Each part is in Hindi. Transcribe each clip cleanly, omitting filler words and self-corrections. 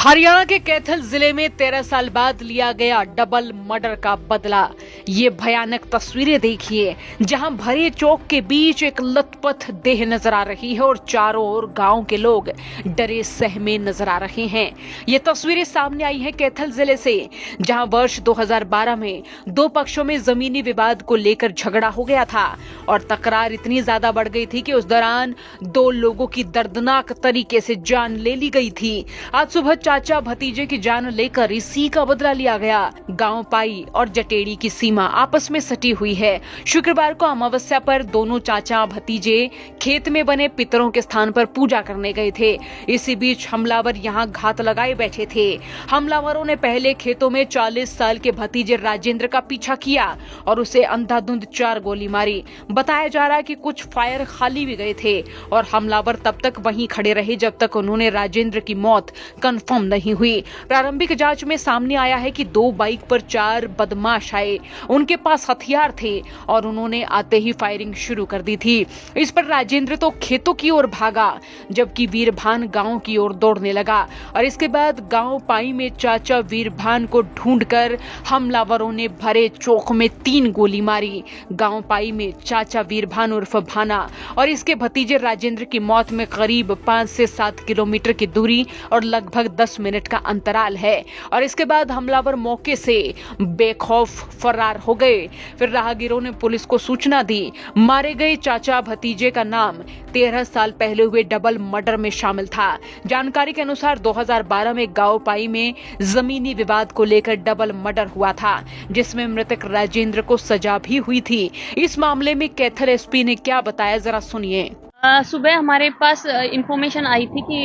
हरियाणा के कैथल जिले में 13 साल बाद लिया गया डबल मर्डर का बदला। ये भयानक तस्वीरें देखिए, जहां भरे चौक के बीच एक लथपथ देह नजर आ रही है और चारों ओर गांव के लोग डरे सहमे नजर आ रहे हैं। ये तस्वीरें सामने आई हैं कैथल जिले से, जहां वर्ष 2012 में दो पक्षों में जमीनी विवाद को लेकर झगड़ा हो गया था और तकरार इतनी ज्यादा बढ़ गई थी कि उस दौरान दो लोगों की दर्दनाक तरीके से जान ले ली गई थी। आज सुबह चाचा भतीजे की जान लेकर इसी का बदला लिया गया। गांव पाई और जटेड़ी की सीमा आपस में सटी हुई है। शुक्रवार को अमावस्या पर दोनों चाचा भतीजे खेत में बने पितरों के स्थान पर पूजा करने गए थे। इसी बीच हमलावर यहां घात लगाए बैठे थे। हमलावरों ने पहले खेतों में 40 साल के भतीजे राजेंद्र का पीछा किया और उसे अंधाधुंध 4 गोली मारी। बताया जा रहा है कि कुछ फायर खाली भी गए थे और हमलावर तब तक वहीं खड़े रहे जब तक उन्होंने राजेंद्र की मौत कंफर्म नहीं हुई। प्रारंभिक जांच में सामने आया है कि 2 बाइक पर 4 बदमाश आए। उनके पास हथियार थे और उन्होंने आते ही फायरिंग शुरू कर दी थी। इस पर राजेंद्र तो खेतों की ओर भागा, जबकि वीरभान गांव की ओर दौड़ने लगा और इसके बाद गांव पाई में चाचा वीरभान को ढूंढकर हमलावरों ने भरे चौक में 3 गोली मारी। गांव पाई में चाचा वीरभान उर्फ भाना और इसके भतीजे राजेंद्र की मौत में करीब 5 से 7 किलोमीटर की दूरी और लगभग 10 मिनट का अंतराल है और इसके बाद हमलावर मौके से बेखौफ फरार हो गए। फिर राहगीरों ने पुलिस को सूचना दी। मारे गए चाचा भतीजे का नाम 13 साल पहले हुए डबल मर्डर में शामिल था। जानकारी के अनुसार 2012 में गांव पाई में जमीनी विवाद को लेकर डबल मर्डर हुआ था, जिसमें मृतक राजेंद्र को सजा भी हुई थी। इस मामले में कैथल एसपी ने क्या बताया, जरा सुनिए। सुबह हमारे पास इंफॉर्मेशन आई थी कि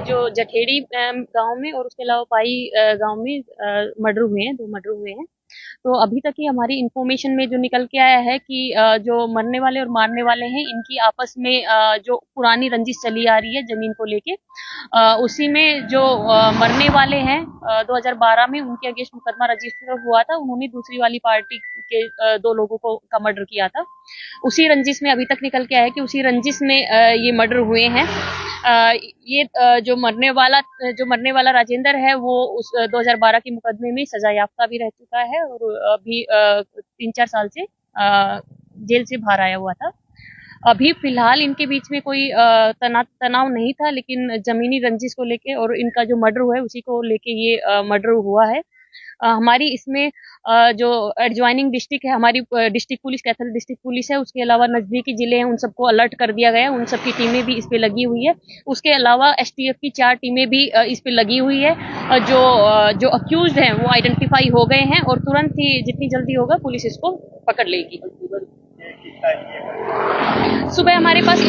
जो जठेड़ी गांव में और उसके अलावा पाई गांव में दो मर्डर हुए हैं। तो अभी तक ही हमारी इंफॉर्मेशन में जो निकल के आया है कि जो मरने वाले और मारने वाले हैं, इनकी आपस में जो पुरानी रंजिश चली आ रही है जमीन को लेके, उसी में जो मरने वाले हैं 2012 में उनके अगेंस्ट मुकदमा रजिस्टर हुआ था। उन्होंने दूसरी वाली पार्टी के 2 लोगों का मर्डर किया था। उसी रंजिश में अभी तक निकल के आया है कि उसी रंजिश में ये मर्डर हुए हैं। ये जो मरने वाला राजेंद्र है वो उस 2012 के मुकदमे में सजा याफ्ता भी रह चुका है और अभी 3-4 साल से जेल से बाहर आया हुआ था। अभी फिलहाल इनके बीच में कोई तनाव नहीं था, लेकिन जमीनी रंजिश को लेके और इनका जो मर्डर हुआ है उसी को लेके ये मर्डर हुआ है। हमारी इसमें जो एडजॉइनिंग डिस्ट्रिक्ट है, हमारी district police Kaithal district police है, उसके अलावा नजदीकी जिले हैं, उन सबको अलर्ट कर दिया गया है। उन सबकी टीमें भी इस पे लगी हुई है। उसके अलावा एसटीएफ की 4 टीमें भी इस पे लगी हुई है। जो अक्यूज्ड हैं वो आइडेंटिफाई हो गए हैं और तुरंत ही जितनी जल्दी होगा पुलिस इसको पकड़ लेगी। सुबह हमारे पास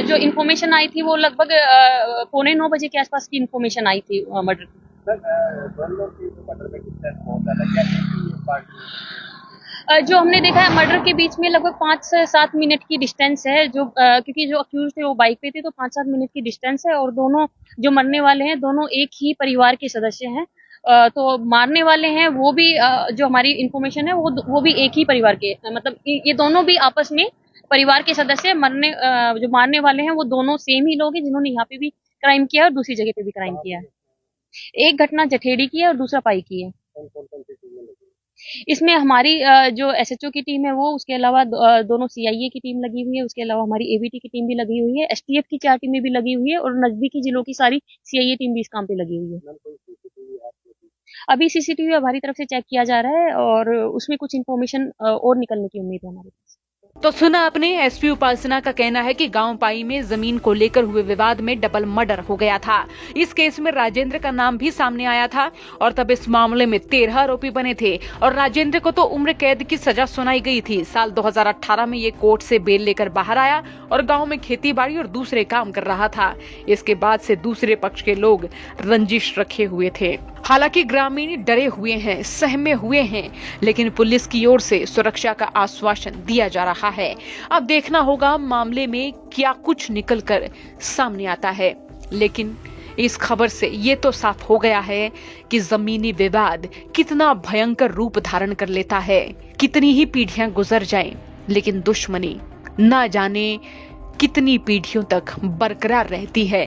जो इन्फॉर्मेशन आई थी वो लगभग 8:45 बजे के आसपास की इन्फॉर्मेशन आई थी मर्डर की। जो हमने देखा है मर्डर के बीच में लगभग 5 से 7 मिनट की डिस्टेंस है। जो क्योंकि जो अक्यूज थे वो बाइक पे थे, तो 5-7 मिनट की डिस्टेंस है और दोनों जो मरने वाले हैं दोनों एक ही परिवार के सदस्य हैं। तो मारने वाले हैं वो भी जो हमारी इंफॉर्मेशन है वो भी एक ही परिवार के, मतलब ये दोनों भी आपस में परिवार के सदस्य। जो मारने वाले हैं वो दोनों सेम ही लोग हैं जिन्होंने यहाँ पे भी क्राइम किया और दूसरी जगह पे भी क्राइम किया है। एक घटना जठेड़ी की है और दूसरा पाई की है। इसमें हमारी जो एसएचओ की टीम है वो, उसके अलावा दोनों सीआईए की टीम लगी हुई है, उसके अलावा हमारी एबीटी की टीम भी लगी हुई है, एसटीएफ की 4 टीमें भी लगी हुई है और नजदीकी जिलों की सारी सीआईए टीम भी इस काम पे लगी हुई है। अभी सीसीटीवी हमारी तरफ से चेक किया जा रहा है और उसमें कुछ इन्फॉर्मेशन और निकलने की उम्मीद है हमारे पास। तो सुना आपने, एसपी उपासना का कहना है कि गांव पाई में जमीन को लेकर हुए विवाद में डबल मर्डर हो गया था। इस केस में राजेंद्र का नाम भी सामने आया था और तब इस मामले में 13 आरोपी बने थे और राजेंद्र को तो उम्र कैद की सजा सुनाई गई थी। साल 2018 में ये कोर्ट से बेल लेकर बाहर आया और गाँव में खेती बाड़ी और दूसरे काम कर रहा था। इसके बाद से दूसरे पक्ष के लोग रंजिश रखे हुए थे। हालांकि ग्रामीण डरे हुए हैं, सहमे हुए हैं, लेकिन पुलिस की ओर से सुरक्षा का आश्वासन दिया जा रहा है। अब देखना होगा मामले में क्या कुछ निकलकर सामने आता है। लेकिन इस खबर से ये तो साफ हो गया है कि जमीनी विवाद कितना भयंकर रूप धारण कर लेता है। कितनी ही पीढ़ियां गुजर जाएं, लेकिन दुश्मनी ना जाने कितनी पीढ़ियों तक बरकरार रहती है।